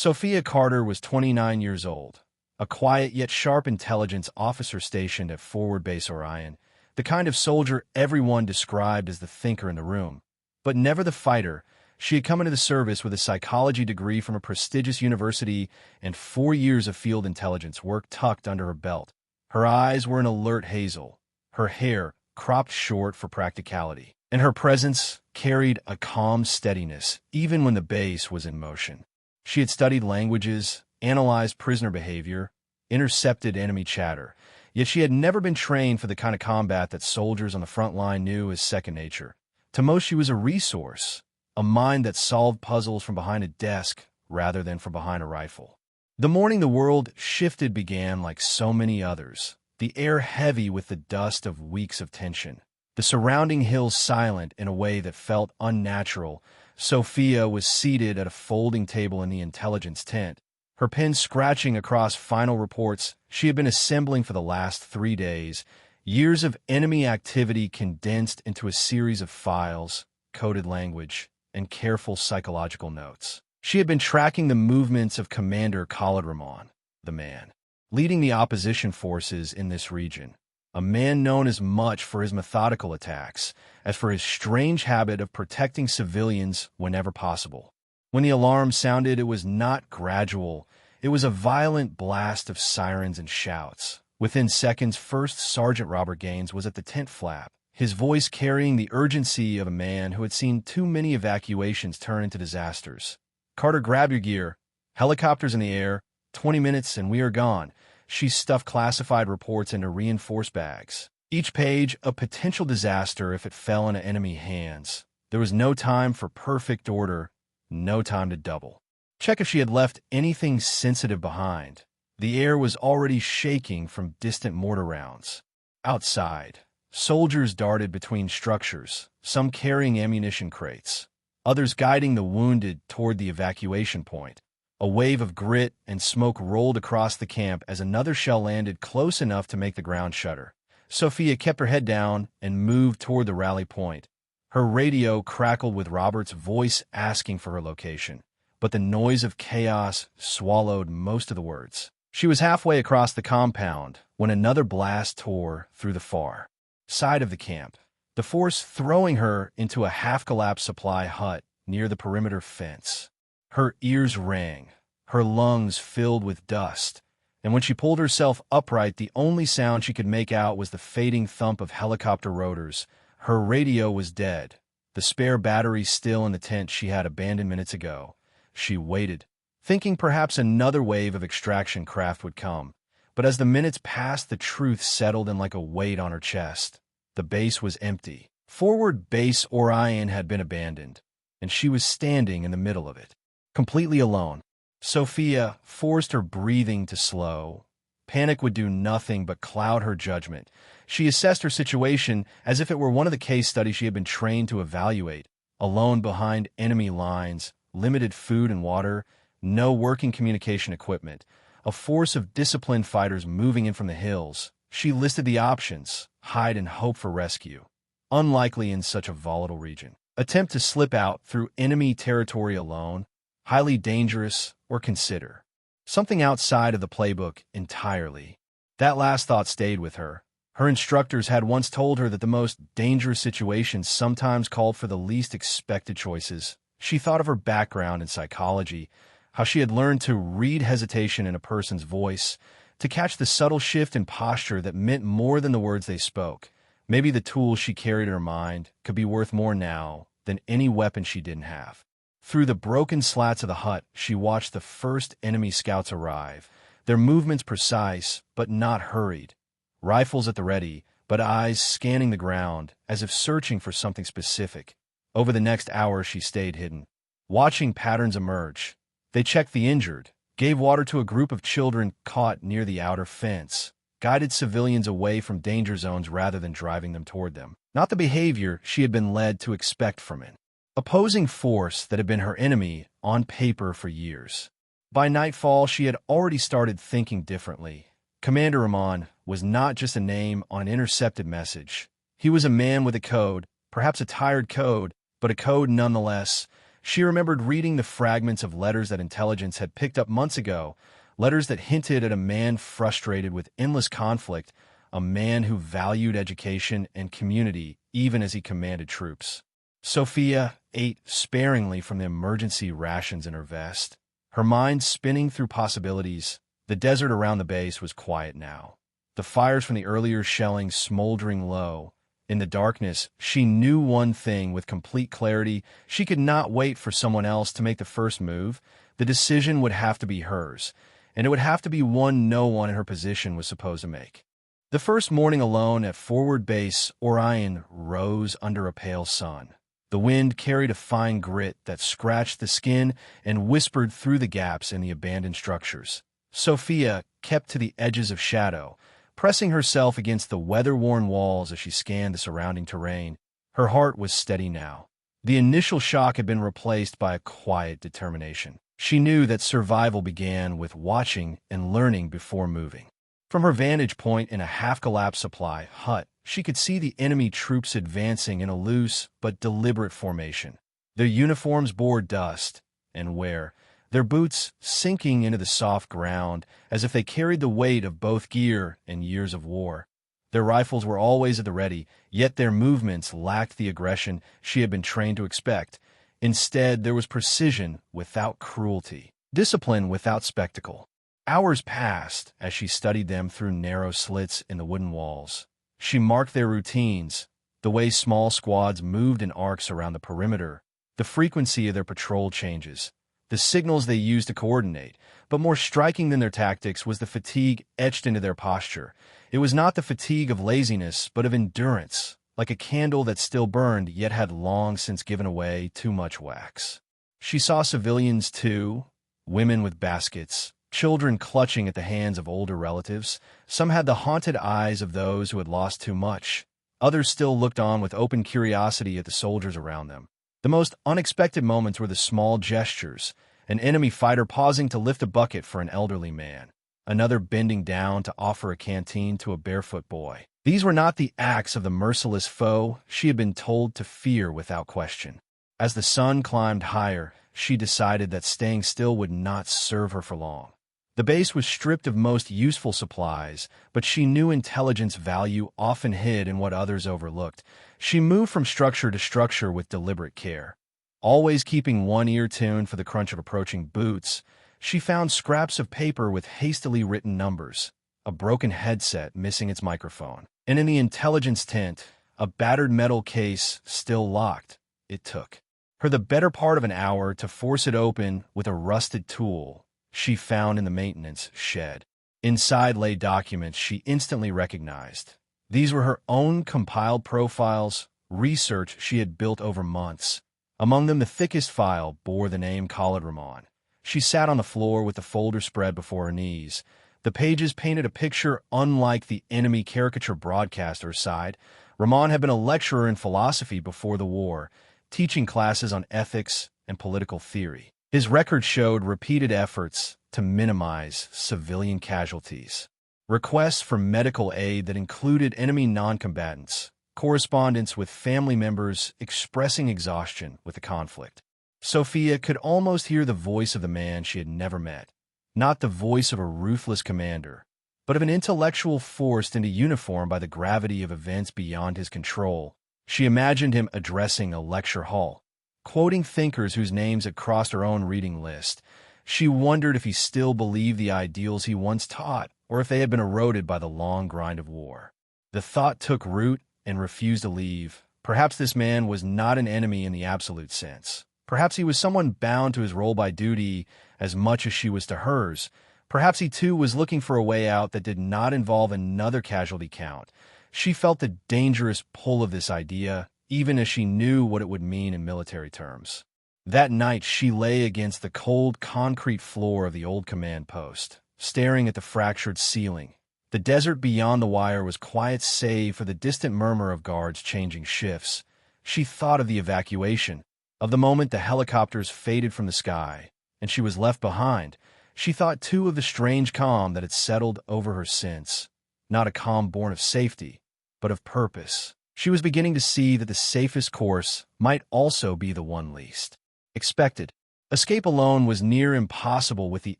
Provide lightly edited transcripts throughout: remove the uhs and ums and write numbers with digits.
Sophia Carter was 29 years old, a quiet yet sharp intelligence officer stationed at Forward Base Orion, the kind of soldier everyone described as the thinker in the room, but never the fighter. She had come into the service with a psychology degree from a prestigious university and 4 years of field intelligence work tucked under her belt. Her eyes were an alert hazel, her hair cropped short for practicality, and her presence carried a calm steadiness even when the base was in motion. She had studied languages, analyzed prisoner behavior, intercepted enemy chatter, yet she had never been trained for the kind of combat that soldiers on the front line knew as second nature. To most, she was a resource, a mind that solved puzzles from behind a desk rather than from behind a rifle. The morning the world shifted began like so many others, the air heavy with the dust of weeks of tension, the surrounding hills silent in a way that felt unnatural. Sophia was seated at a folding table in the intelligence tent, her pen scratching across final reports she had been assembling for the last 3 days, years of enemy activity condensed into a series of files, coded language, and careful psychological notes. She had been tracking the movements of Commander Khalid Rahman, the man leading the opposition forces in this region, a man known as much for his methodical attacks as for his strange habit of protecting civilians whenever possible. When the alarm sounded, it was not gradual. It was a violent blast of sirens and shouts. Within seconds, First Sergeant Robert Gaines was at the tent flap, his voice carrying the urgency of a man who had seen too many evacuations turn into disasters. "Carter, grab your gear. Helicopters in the air. 20 minutes and we are gone." She stuffed classified reports into reinforced bags, each page a potential disaster if it fell into enemy hands. There was no time for perfect order, no time to double check if she had left anything sensitive behind. The air was already shaking from distant mortar rounds. Outside, soldiers darted between structures, some carrying ammunition crates, others guiding the wounded toward the evacuation point. A wave of grit and smoke rolled across the camp as another shell landed close enough to make the ground shudder. Sophia kept her head down and moved toward the rally point. Her radio crackled with Robert's voice asking for her location, but the noise of chaos swallowed most of the words. She was halfway across the compound when another blast tore through the far side of the camp, the force throwing her into a half-collapsed supply hut near the perimeter fence. Her ears rang, her lungs filled with dust, and when she pulled herself upright, the only sound she could make out was the fading thump of helicopter rotors. Her radio was dead, the spare battery still in the tent she had abandoned minutes ago. She waited, thinking perhaps another wave of extraction craft would come, but as the minutes passed, the truth settled in like a weight on her chest. The base was empty. Forward Base Orion had been abandoned, and she was standing in the middle of it, completely alone. Sophia forced her breathing to slow. Panic would do nothing but cloud her judgment. She assessed her situation as if it were one of the case studies she had been trained to evaluate. Alone behind enemy lines, limited food and water, no working communication equipment, a force of disciplined fighters moving in from the hills. She listed the options: hide and hope for rescue, unlikely in such a volatile region; attempt to slip out through enemy territory alone, highly dangerous; or consider something outside of the playbook entirely. That last thought stayed with her. Her instructors had once told her that the most dangerous situations sometimes called for the least expected choices. She thought of her background in psychology, how she had learned to read hesitation in a person's voice, to catch the subtle shift in posture that meant more than the words they spoke. Maybe the tools she carried in her mind could be worth more now than any weapon she didn't have. Through the broken slats of the hut, she watched the first enemy scouts arrive, their movements precise but not hurried, rifles at the ready, but eyes scanning the ground as if searching for something specific. Over the next hour, she stayed hidden, watching patterns emerge. They checked the injured, gave water to a group of children caught near the outer fence, guided civilians away from danger zones rather than driving them toward them. Not the behavior she had been led to expect from an opposing force that had been her enemy on paper for years. By nightfall, she had already started thinking differently. Commander Rahman was not just a name on an intercepted message. He was a man with a code, perhaps a tired code, but a code nonetheless. She remembered reading the fragments of letters that intelligence had picked up months ago, letters that hinted at a man frustrated with endless conflict, a man who valued education and community even as he commanded troops. Sophia ate sparingly from the emergency rations in her vest, her mind spinning through possibilities. The desert around the base was quiet now, the fires from the earlier shelling smoldering low. In the darkness, she knew one thing with complete clarity: she could not wait for someone else to make the first move. The decision would have to be hers, and it would have to be one no one in her position was supposed to make. The first morning alone at forward base, Orion rose under a pale sun. The wind carried a fine grit that scratched the skin and whispered through the gaps in the abandoned structures. Sophia kept to the edges of shadow, pressing herself against the weather-worn walls as she scanned the surrounding terrain. Her heart was steady now. The initial shock had been replaced by a quiet determination. She knew that survival began with watching and learning before moving. From her vantage point in a half-collapsed supply hut, she could see the enemy troops advancing in a loose but deliberate formation. Their uniforms bore dust and wear, their boots sinking into the soft ground as if they carried the weight of both gear and years of war. Their rifles were always at the ready, yet their movements lacked the aggression she had been trained to expect. Instead, there was precision without cruelty, discipline without spectacle. Hours passed as she studied them through narrow slits in the wooden walls. She marked their routines, the way small squads moved in arcs around the perimeter, the frequency of their patrol changes, the signals they used to coordinate. But more striking than their tactics was the fatigue etched into their posture. It was not the fatigue of laziness, but of endurance, like a candle that still burned yet had long since given away too much wax. She saw civilians too, women with baskets, children clutching at the hands of older relatives. Some had the haunted eyes of those who had lost too much. Others still looked on with open curiosity at the soldiers around them. The most unexpected moments were the small gestures: an enemy fighter pausing to lift a bucket for an elderly man, another bending down to offer a canteen to a barefoot boy. These were not the acts of the merciless foe she had been told to fear without question. As the sun climbed higher, she decided that staying still would not serve her for long. The base was stripped of most useful supplies, but she knew intelligence value often hid in what others overlooked. She moved from structure to structure with deliberate care, always keeping one ear tuned for the crunch of approaching boots. She found scraps of paper with hastily written numbers, a broken headset missing its microphone, and in the intelligence tent, a battered metal case still locked. It took her the better part of an hour to force it open with a rusted tool she found in the maintenance shed. Inside lay documents she instantly recognized. These were her own compiled profiles, research she had built over months. Among them, the thickest file bore the name Khalid Rahman. She sat on the floor with the folder spread before her knees. The pages painted a picture unlike the enemy caricature broadcaster's side. Rahman had been a lecturer in philosophy before the war, teaching classes on ethics and political theory. His record showed repeated efforts to minimize civilian casualties, requests for medical aid that included enemy non-combatants, correspondence with family members expressing exhaustion with the conflict. Sophia could almost hear the voice of the man she had never met, not the voice of a ruthless commander, but of an intellectual forced into uniform by the gravity of events beyond his control. She imagined him addressing a lecture hall, quoting thinkers whose names had crossed her own reading list. She wondered if he still believed the ideals he once taught, or if they had been eroded by the long grind of war. The thought took root and refused to leave. Perhaps this man was not an enemy in the absolute sense. Perhaps he was someone bound to his role by duty as much as she was to hers. Perhaps he too was looking for a way out that did not involve another casualty count. She felt the dangerous pull of this idea, even as she knew what it would mean in military terms. That night, she lay against the cold concrete floor of the old command post, staring at the fractured ceiling. The desert beyond the wire was quiet save for the distant murmur of guards changing shifts. She thought of the evacuation, of the moment the helicopters faded from the sky, and she was left behind. She thought too of the strange calm that had settled over her since, not a calm born of safety, but of purpose. She was beginning to see that the safest course might also be the one least. expected. Escape alone was near impossible with the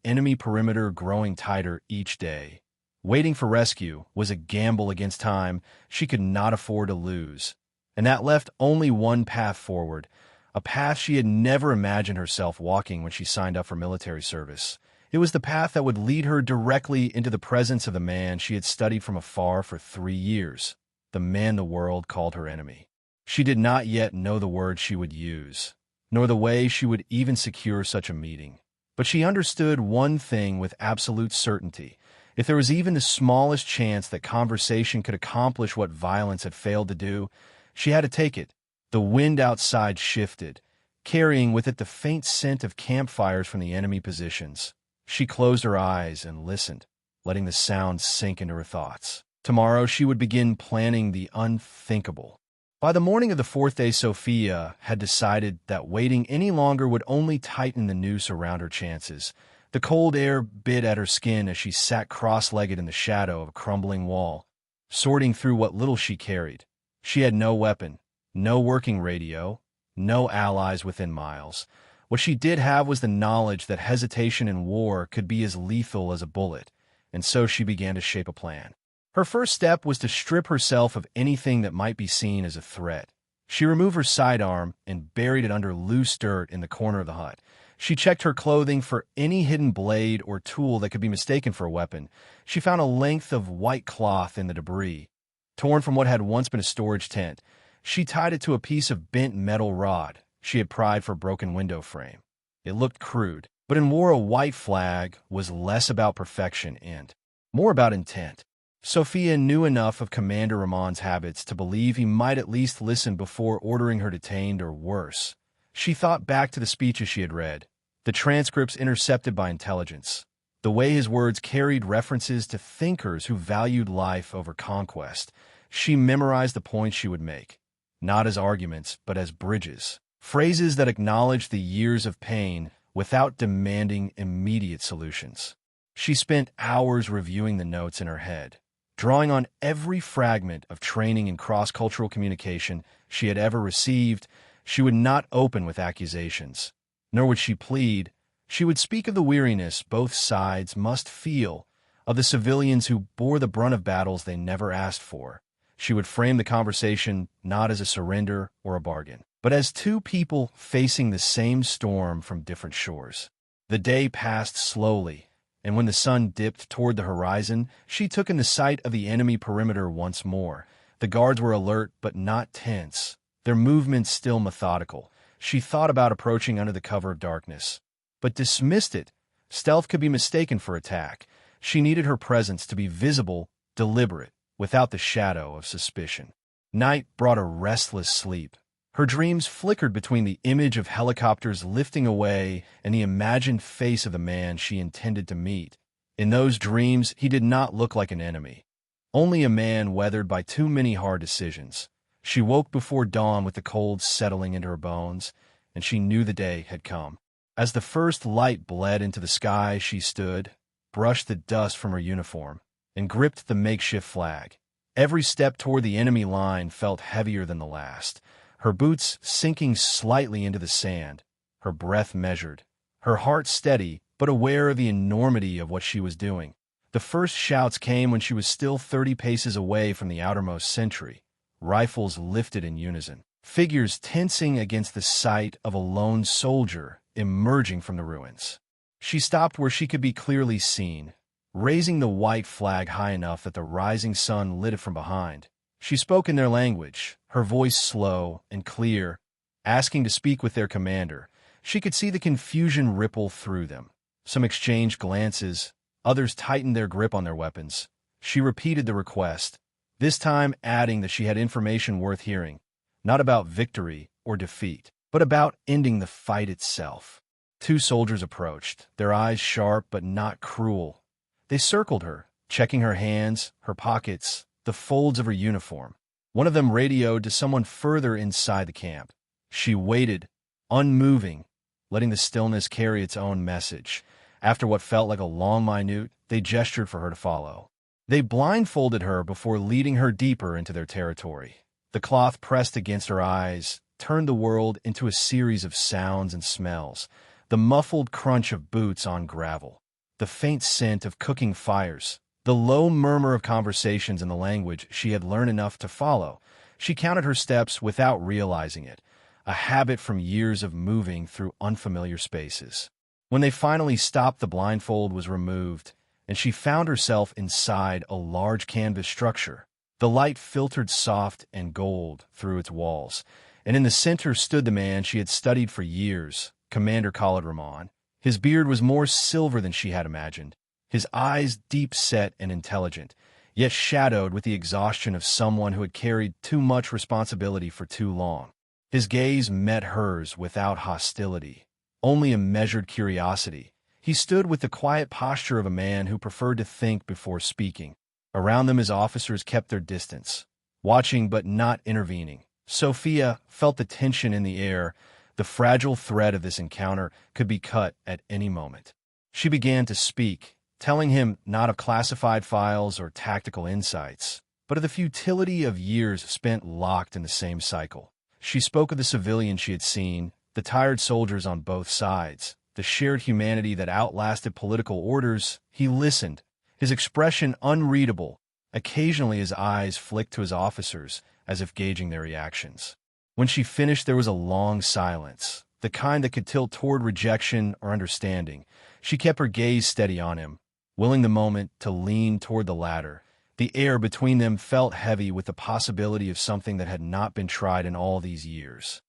enemy perimeter growing tighter each day. Waiting for rescue was a gamble against time she could not afford to lose. And that left only one path forward, a path she had never imagined herself walking when she signed up for military service. It was the path that would lead her directly into the presence of the man she had studied from afar for 3 years, the man the world called her enemy. She did not yet know the words she would use, nor the way she would even secure such a meeting. But she understood one thing with absolute certainty. If there was even the smallest chance that conversation could accomplish what violence had failed to do, she had to take it. The wind outside shifted, carrying with it the faint scent of campfires from the enemy positions. She closed her eyes and listened, letting the sound sink into her thoughts. Tomorrow she would begin planning the unthinkable. By the morning of the 4th day, Sophia had decided that waiting any longer would only tighten the noose around her chances. The cold air bit at her skin as she sat cross-legged in the shadow of a crumbling wall, sorting through what little she carried. She had no weapon, no working radio, no allies within miles. What she did have was the knowledge that hesitation in war could be as lethal as a bullet, and so she began to shape a plan. Her first step was to strip herself of anything that might be seen as a threat. She removed her sidearm and buried it under loose dirt in the corner of the hut. She checked her clothing for any hidden blade or tool that could be mistaken for a weapon. She found a length of white cloth in the debris, torn from what had once been a storage tent. She tied it to a piece of bent metal rod she had pried for a broken window frame. It looked crude, but in war a white flag was less about perfection and more about intent. Sophia knew enough of Commander Ramon's habits to believe he might at least listen before ordering her detained, or worse. She thought back to the speeches she had read, the transcripts intercepted by intelligence, the way his words carried references to thinkers who valued life over conquest. She memorized the points she would make, not as arguments, but as bridges, phrases that acknowledged the years of pain without demanding immediate solutions. She spent hours reviewing the notes in her head, drawing on every fragment of training in cross-cultural communication she had ever received. She would not open with accusations, nor would she plead. She would speak of the weariness both sides must feel, of the civilians who bore the brunt of battles they never asked for. She would frame the conversation not as a surrender or a bargain, but as two people facing the same storm from different shores. The day passed slowly, and when the sun dipped toward the horizon, she took in the sight of the enemy perimeter once more. The guards were alert but not tense, their movements still methodical. She thought about approaching under the cover of darkness, but dismissed it. Stealth could be mistaken for attack. She needed her presence to be visible, deliberate, without the shadow of suspicion. Night brought a restless sleep. Her dreams flickered between the image of helicopters lifting away and the imagined face of the man she intended to meet. In those dreams, he did not look like an enemy, only a man weathered by too many hard decisions. She woke before dawn with the cold settling into her bones, and she knew the day had come. As the first light bled into the sky, she stood, brushed the dust from her uniform, and gripped the makeshift flag. Every step toward the enemy line felt heavier than the last, her boots sinking slightly into the sand, her breath measured, her heart steady but aware of the enormity of what she was doing. The first shouts came when she was still 30 paces away from the outermost sentry, rifles lifted in unison, figures tensing against the sight of a lone soldier emerging from the ruins. She stopped where she could be clearly seen, raising the white flag high enough that the rising sun lit it from behind. She spoke in their language, her voice slow and clear, asking to speak with their commander. She could see the confusion ripple through them. Some exchanged glances, others tightened their grip on their weapons. She repeated the request, this time adding that she had information worth hearing, not about victory or defeat, but about ending the fight itself. 2 soldiers approached, their eyes sharp but not cruel. They circled her, checking her hands, her pockets, the folds of her uniform. One of them radioed to someone further inside the camp. She waited, unmoving, letting the stillness carry its own message. After what felt like a long minute, they gestured for her to follow. They blindfolded her before leading her deeper into their territory. The cloth pressed against her eyes, turned the world into a series of sounds and smells. The muffled crunch of boots on gravel, the faint scent of cooking fires, the low murmur of conversations in the language she had learned enough to follow. She counted her steps without realizing it, a habit from years of moving through unfamiliar spaces. When they finally stopped, the blindfold was removed, and she found herself inside a large canvas structure. The light filtered soft and gold through its walls, and in the center stood the man she had studied for years, Commander Khalid Rahman. His beard was more silver than she had imagined, his eyes deep-set and intelligent, yet shadowed with the exhaustion of someone who had carried too much responsibility for too long. His gaze met hers without hostility, only a measured curiosity. He stood with the quiet posture of a man who preferred to think before speaking. Around them his officers kept their distance, watching but not intervening. Sophia felt the tension in the air. The fragile thread of this encounter could be cut at any moment. She began to speak, telling him not of classified files or tactical insights, but of the futility of years spent locked in the same cycle. She spoke of the civilians she had seen, the tired soldiers on both sides, the shared humanity that outlasted political orders. He listened, his expression unreadable. Occasionally his eyes flicked to his officers, as if gauging their reactions. When she finished, there was a long silence, the kind that could tilt toward rejection or understanding. She kept her gaze steady on him, willing the moment to lean toward the latter. The air between them felt heavy with the possibility of something that had not been tried in all these years.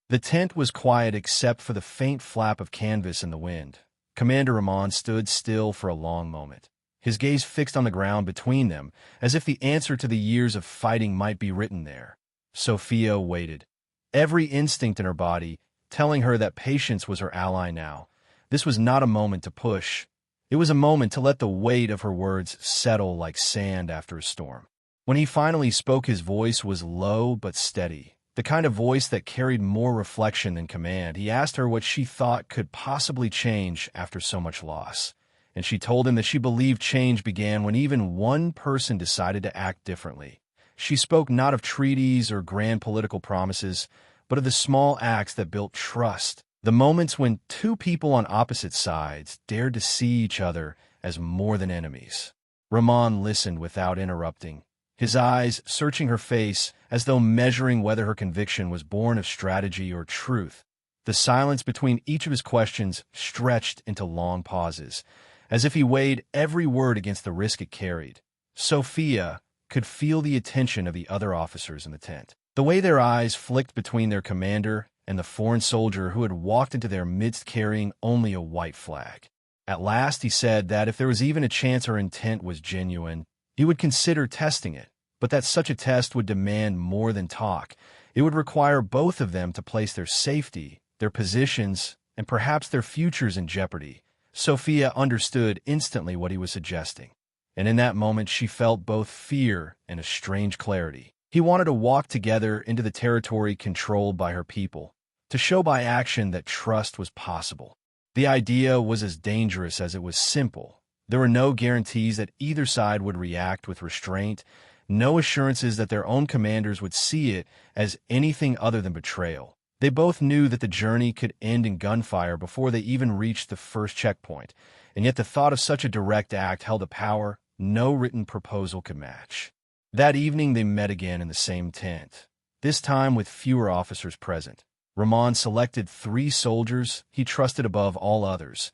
The tent was quiet except for the faint flap of canvas in the wind. Commander Rahman stood still for a long moment, his gaze fixed on the ground between them, as if the answer to the years of fighting might be written there. Sophia waited, every instinct in her body telling her that patience was her ally now. This was not a moment to push. It was a moment to let the weight of her words settle like sand after a storm. When he finally spoke, his voice was low but steady, the kind of voice that carried more reflection than command. He asked her what she thought could possibly change after so much loss, and she told him that she believed change began when even one person decided to act differently. She spoke not of treaties or grand political promises, but of the small acts that built trust, the moments when two people on opposite sides dared to see each other as more than enemies. Rahman listened without interrupting, his eyes searching her face as though measuring whether her conviction was born of strategy or truth. The silence between each of his questions stretched into long pauses, as if he weighed every word against the risk it carried. Sophia could feel the attention of the other officers in the tent, the way their eyes flicked between their commander and the foreign soldier who had walked into their midst carrying only a white flag. At last he said that if there was even a chance her intent was genuine, he would consider testing it, but that such a test would demand more than talk. It would require both of them to place their safety, their positions, and perhaps their futures in jeopardy. Sophia understood instantly what he was suggesting, and in that moment she felt both fear and a strange clarity. He wanted to walk together into the territory controlled by her people, to show by action that trust was possible. The idea was as dangerous as it was simple. There were no guarantees that either side would react with restraint, no assurances that their own commanders would see it as anything other than betrayal. They both knew that the journey could end in gunfire before they even reached the first checkpoint, and yet the thought of such a direct act held a power no written proposal could match. That evening they met again in the same tent, this time with fewer officers present. Rahman selected 3 soldiers he trusted above all others,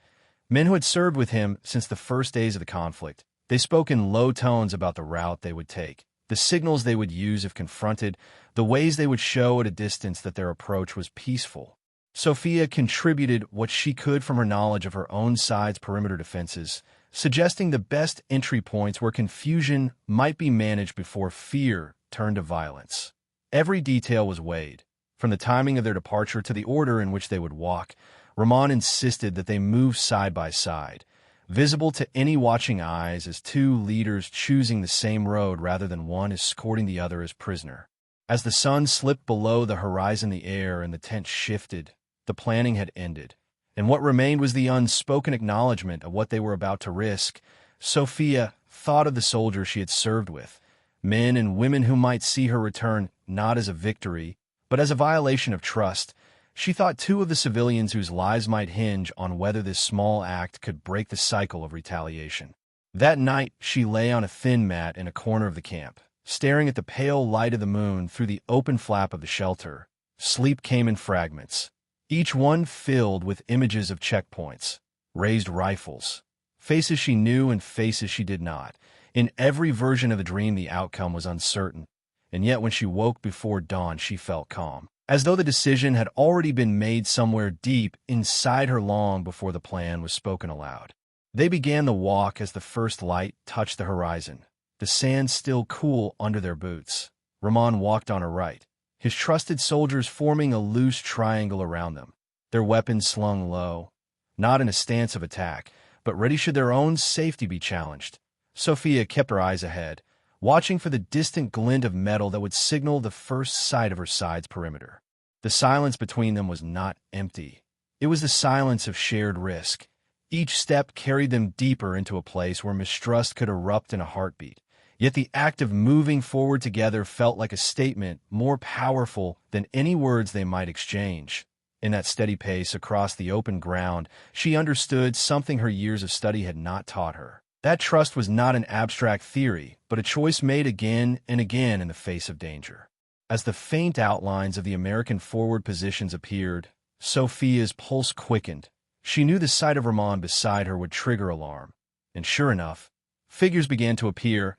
men who had served with him since the first days of the conflict. They spoke in low tones about the route they would take, the signals they would use if confronted, the ways they would show at a distance that their approach was peaceful. Sophia contributed what she could from her knowledge of her own side's perimeter defenses, suggesting the best entry points where confusion might be managed before fear turned to violence. Every detail was weighed, from the timing of their departure to the order in which they would walk. Rahman insisted that they move side by side, visible to any watching eyes as 2 leaders choosing the same road rather than one escorting the other as prisoner. As the sun slipped below the horizon, the air and the tent shifted. The planning had ended, and what remained was the unspoken acknowledgement of what they were about to risk. Sophia thought of the soldiers she had served with, men and women who might see her return not as a victory, But as a violation of trust, she thought two of the civilians whose lives might hinge on whether this small act could break the cycle of retaliation. That night, she lay on a thin mat in a corner of the camp, staring at the pale light of the moon through the open flap of the shelter. Sleep came in fragments, each one filled with images of checkpoints, raised rifles, faces she knew and faces she did not. In every version of the dream, the outcome was uncertain, and yet when she woke before dawn, she felt calm, as though the decision had already been made somewhere deep inside her long before the plan was spoken aloud. They began the walk as the first light touched the horizon, the sand still cool under their boots. Ramon walked on her right, his trusted soldiers forming a loose triangle around them, their weapons slung low, not in a stance of attack, but ready should their own safety be challenged. Sophia kept her eyes ahead, watching for the distant glint of metal that would signal the first sight of her side's perimeter. The silence between them was not empty. It was the silence of shared risk. Each step carried them deeper into a place where mistrust could erupt in a heartbeat. Yet the act of moving forward together felt like a statement more powerful than any words they might exchange. In that steady pace across the open ground, she understood something her years of study had not taught her. That trust was not an abstract theory, but a choice made again and again in the face of danger. As the faint outlines of the American forward positions appeared, Sophia's pulse quickened. She knew the sight of Ramon beside her would trigger alarm. And sure enough, figures began to appear,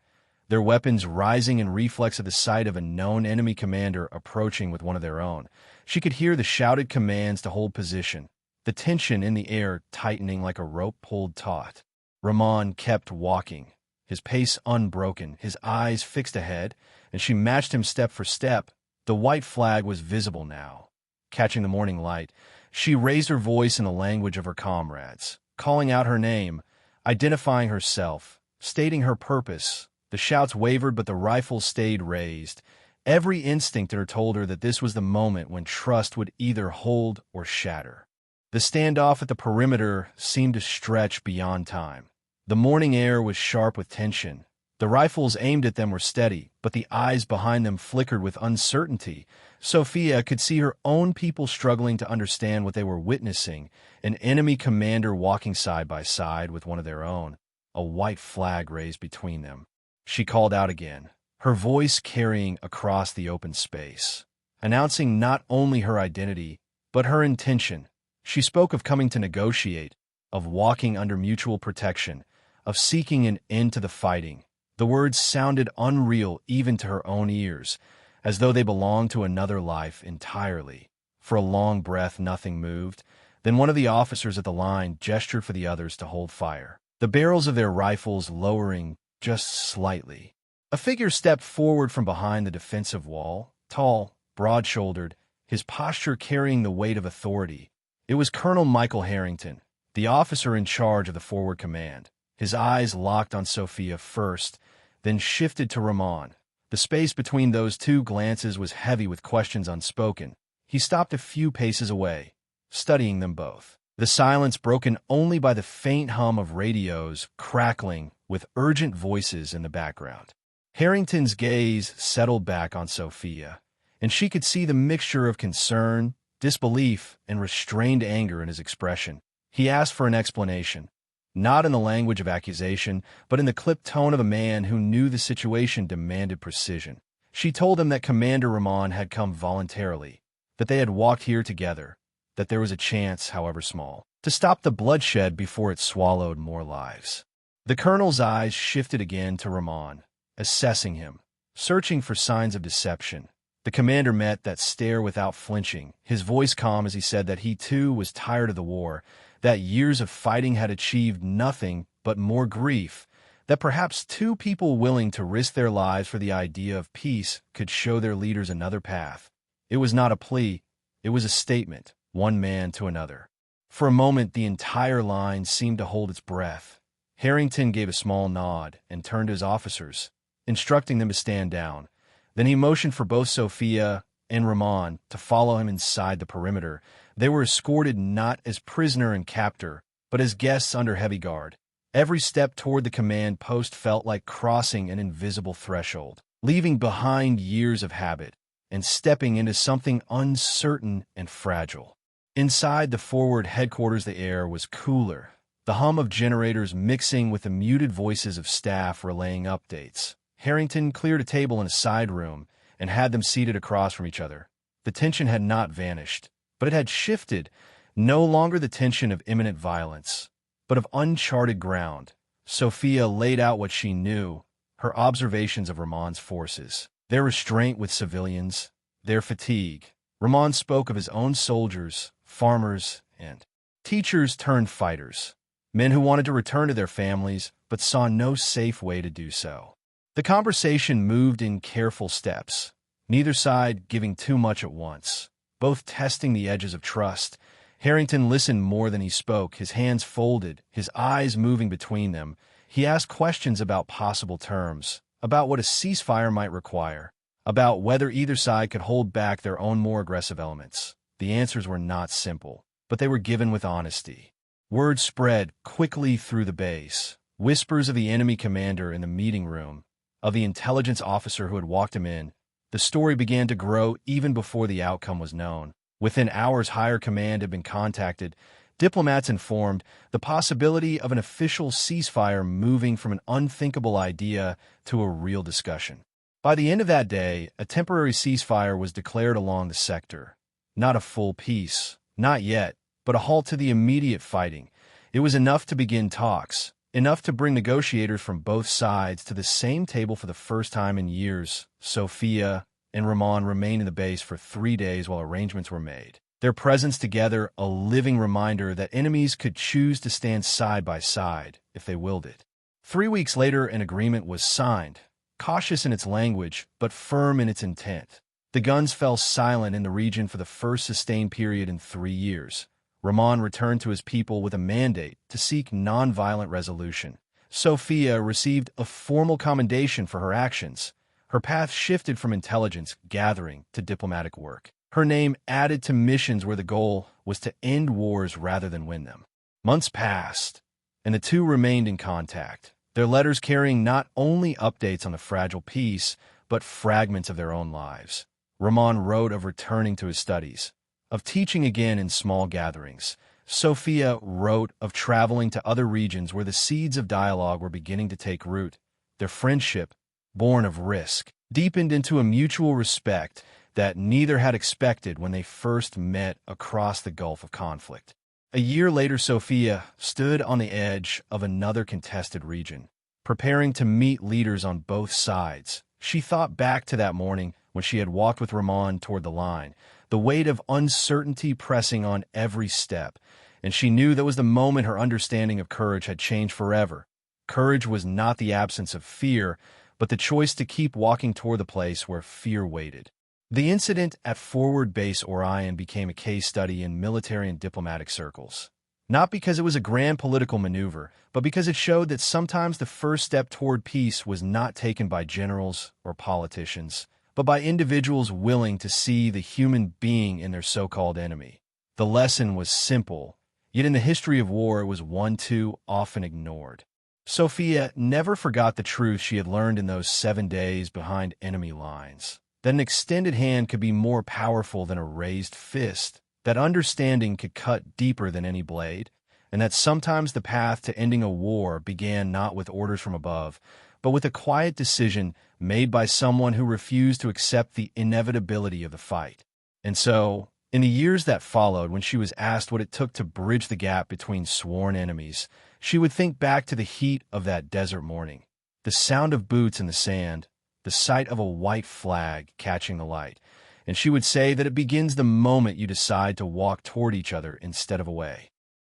their weapons rising in reflex of the sight of a known enemy commander approaching with one of their own. She could hear the shouted commands to hold position, the tension in the air tightening like a rope pulled taut. Ramon kept walking, his pace unbroken, his eyes fixed ahead, and she matched him step for step. The white flag was visible now. Catching the morning light, she raised her voice in the language of her comrades, calling out her name, identifying herself, stating her purpose. The shouts wavered, but the rifles stayed raised. Every instinct in her told her that this was the moment when trust would either hold or shatter. The standoff at the perimeter seemed to stretch beyond time. The morning air was sharp with tension. The rifles aimed at them were steady, but the eyes behind them flickered with uncertainty. Sophia could see her own people struggling to understand what they were witnessing, an enemy commander walking side by side with one of their own, a white flag raised between them. She called out again, her voice carrying across the open space, announcing not only her identity, but her intention. She spoke of coming to negotiate, of walking under mutual protection, of seeking an end to the fighting. The words sounded unreal even to her own ears, as though they belonged to another life entirely. For a long breath, nothing moved. Then one of the officers at the line gestured for the others to hold fire, the barrels of their rifles lowering just slightly. A figure stepped forward from behind the defensive wall, tall, broad-shouldered, his posture carrying the weight of authority. It was Colonel Michael Harrington, the officer in charge of the forward command. His eyes locked on Sophia first, then shifted to Ramon. The space between those two glances was heavy with questions unspoken. He stopped a few paces away, studying them both. The silence broken only by the faint hum of radios crackling with urgent voices in the background. Harrington's gaze settled back on Sophia, and she could see the mixture of concern, disbelief, and restrained anger in his expression. He asked for an explanation, not in the language of accusation, but in the clipped tone of a man who knew the situation demanded precision. She told him that Commander Ramon had come voluntarily, that they had walked here together, that there was a chance, however small, to stop the bloodshed before it swallowed more lives. The colonel's eyes shifted again to Ramon, assessing him, searching for signs of deception. The commander met that stare without flinching, his voice calm as he said that he too was tired of the war, that years of fighting had achieved nothing but more grief, that perhaps two people willing to risk their lives for the idea of peace could show their leaders another path. It was not a plea, it was a statement, one man to another. For a moment, the entire line seemed to hold its breath. Harrington gave a small nod and turned to his officers, instructing them to stand down. Then he motioned for both Sophia and Ramon to follow him inside the perimeter. They were escorted not as prisoner and captor, but as guests under heavy guard. Every step toward the command post felt like crossing an invisible threshold, leaving behind years of habit, and stepping into something uncertain and fragile. Inside the forward headquarters, the air was cooler, the hum of generators mixing with the muted voices of staff relaying updates. Harrington cleared a table in a side room and had them seated across from each other. The tension had not vanished, but it had shifted, no longer the tension of imminent violence, but of uncharted ground. Sophia laid out what she knew, her observations of Ramon's forces, their restraint with civilians, their fatigue. Ramon spoke of his own soldiers, farmers, and teachers turned fighters, men who wanted to return to their families but saw no safe way to do so. The conversation moved in careful steps, neither side giving too much at once, both testing the edges of trust. Harrington listened more than he spoke, his hands folded, his eyes moving between them. He asked questions about possible terms, about what a ceasefire might require, about whether either side could hold back their own more aggressive elements. The answers were not simple, but they were given with honesty. Word spread quickly through the base, whispers of the enemy commander in the meeting room, of the intelligence officer who had walked him in. The story began to grow even before the outcome was known. Within hours, higher command had been contacted. Diplomats informed the possibility of an official ceasefire moving from an unthinkable idea to a real discussion. By the end of that day, a temporary ceasefire was declared along the sector. Not a full peace, not yet, but a halt to the immediate fighting. It was enough to begin talks, enough to bring negotiators from both sides to the same table for the first time in years. Sophia and Ramon remained in the base for 3 days while arrangements were made. Their presence together, a living reminder that enemies could choose to stand side by side if they willed it. 3 weeks later, an agreement was signed, cautious in its language, but firm in its intent. The guns fell silent in the region for the first sustained period in 3 years. Ramon returned to his people with a mandate to seek nonviolent resolution. Sophia received a formal commendation for her actions. Her path shifted from intelligence gathering to diplomatic work. Her name added to missions where the goal was to end wars rather than win them. Months passed, and the two remained in contact, their letters carrying not only updates on the fragile peace, but fragments of their own lives. Ramon wrote of returning to his studies, of teaching again in small gatherings. Sophia wrote of traveling to other regions where the seeds of dialogue were beginning to take root. Their friendship, born of risk, deepened into a mutual respect that neither had expected when they first met across the gulf of conflict. A year later, Sophia stood on the edge of another contested region, preparing to meet leaders on both sides. She thought back to that morning when she had walked with Ramon toward the line, the weight of uncertainty pressing on every step, and she knew that was the moment her understanding of courage had changed forever. Courage was not the absence of fear, but the choice to keep walking toward the place where fear waited. The incident at Forward Base Orion became a case study in military and diplomatic circles. Not because it was a grand political maneuver, but because it showed that sometimes the first step toward peace was not taken by generals or politicians, but by individuals willing to see the human being in their so-called enemy. The lesson was simple, yet in the history of war it was one too often ignored. Sophia never forgot the truth she had learned in those 7 days behind enemy lines, that an extended hand could be more powerful than a raised fist, that understanding could cut deeper than any blade, and that sometimes the path to ending a war began not with orders from above, but with a quiet decision made by someone who refused to accept the inevitability of the fight. And so, in the years that followed, when she was asked what it took to bridge the gap between sworn enemies, she would think back to the heat of that desert morning, the sound of boots in the sand, the sight of a white flag catching the light, and she would say that it begins the moment you decide to walk toward each other instead of away.